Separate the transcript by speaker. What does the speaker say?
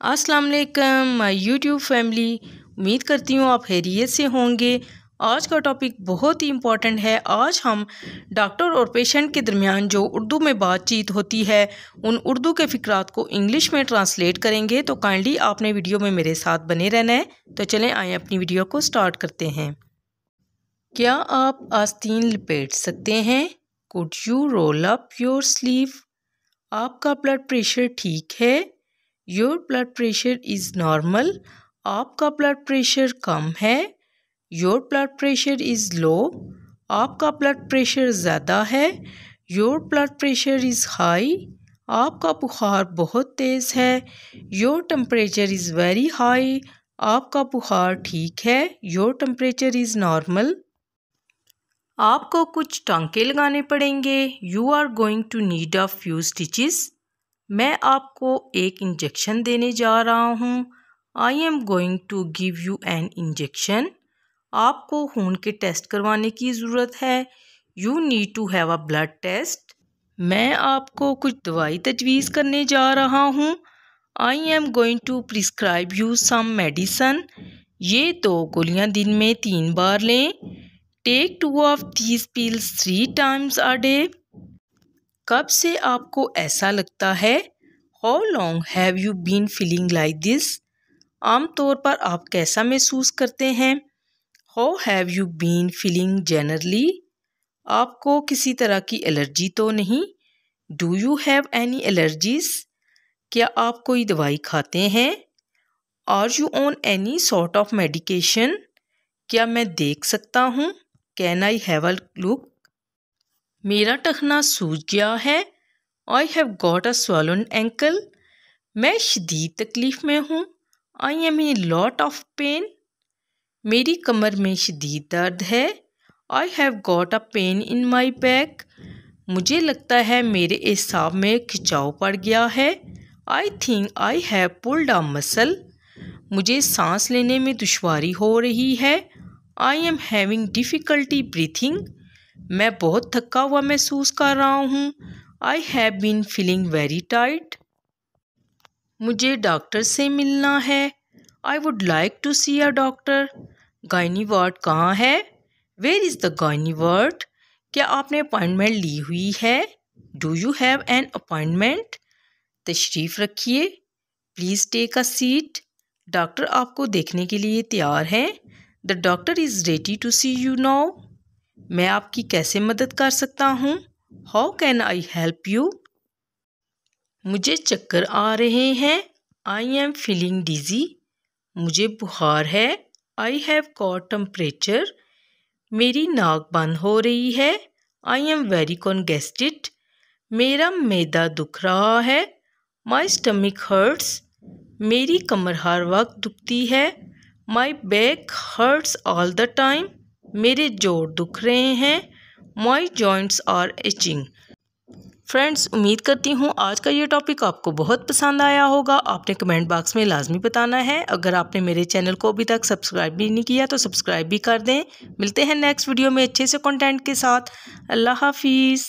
Speaker 1: अस्सलाम वालेकुम my YouTube family. उम्मीद करती हूँ आप खैरियत से होंगे। आज का टॉपिक बहुत ही इम्पोर्टेंट है। आज हम डॉक्टर और पेशेंट के दरमियान जो उर्दू में बातचीत होती है उन उर्दू के फ़िक्रात को इंग्लिश में ट्रांसलेट करेंगे। तो काइंडली आपने वीडियो में मेरे साथ बने रहना है। तो चलें आए अपनी वीडियो को स्टार्ट करते हैं। क्या आप आस्तीन लपेट सकते हैं? Could you roll up your sleeve? आपका ब्लड प्रेशर ठीक है? Your blood pressure is normal. आपका ब्लड प्रेशर कम है। Your blood pressure is low. आपका ब्लड प्रेशर ज़्यादा है। Your blood pressure is high. आपका बुखार बहुत तेज़ है। Your temperature is very high. आपका बुखार ठीक है। Your temperature is normal. आपको कुछ टांके लगाने पड़ेंगे। You are going to need a few stitches. मैं आपको एक इंजेक्शन देने जा रहा हूँ। I am going to give you an injection. आपको खून के टेस्ट करवाने की ज़रूरत है। You need to have a blood test. मैं आपको कुछ दवाई तजवीज़ करने जा रहा हूँ। I am going to prescribe you some medicine. ये 2 गोलियाँ दिन में 3 बार लें। Take 2 of these pills 3 times a day. कब से आपको ऐसा लगता है? How long have you been feeling like this? आमतौर पर आप कैसा महसूस करते हैं? How have you been feeling generally? आपको किसी तरह की एलर्जी तो नहीं? Do you have any allergies? क्या आप कोई दवाई खाते हैं? Are you on any sort of medication? क्या मैं देख सकता हूँ? Can I have a look? मेरा टखना सूज गया है। I have got a swollen ankle. मैं शदीद तकलीफ़ में हूँ। I am in lot of pain. मेरी कमर में शदीद दर्द है। I have got a pain in my back. मुझे लगता है मेरे एसाब में खिंचाव पड़ गया है। I think I have pulled a muscle. मुझे सांस लेने में दुश्वारी हो रही है। I am having difficulty breathing. मैं बहुत थका हुआ महसूस कर रहा हूँ। I have been feeling very tired. मुझे डॉक्टर से मिलना है। I would like to see a doctor. Gynae ward कहाँ है? Where is the gynae ward? क्या आपने अपॉइंटमेंट ली हुई है? Do you have an appointment? तशरीफ़ रखिए। Please take a seat. Doctor आपको देखने के लिए तैयार हैं। The doctor is ready to see you now. मैं आपकी कैसे मदद कर सकता हूँ? How can I help you? मुझे चक्कर आ रहे हैं। I am feeling dizzy. मुझे बुखार है। I have got temperature. मेरी नाक बंद हो रही है। I am very congested. मेरा मैदा दुख रहा है। My stomach hurts. मेरी कमर हर वक्त दुखती है। My back hurts all the time. मेरे जोड़ दुख रहे हैं। My joints are itching. Friends, उम्मीद करती हूँ आज का ये टॉपिक आपको बहुत पसंद आया होगा। आपने कमेंट बॉक्स में लाजमी बताना है। अगर आपने मेरे चैनल को अभी तक सब्सक्राइब भी नहीं किया तो सब्सक्राइब भी कर दें। मिलते हैं नेक्स्ट वीडियो में अच्छे से कंटेंट के साथ। अल्लाह हाफिज़।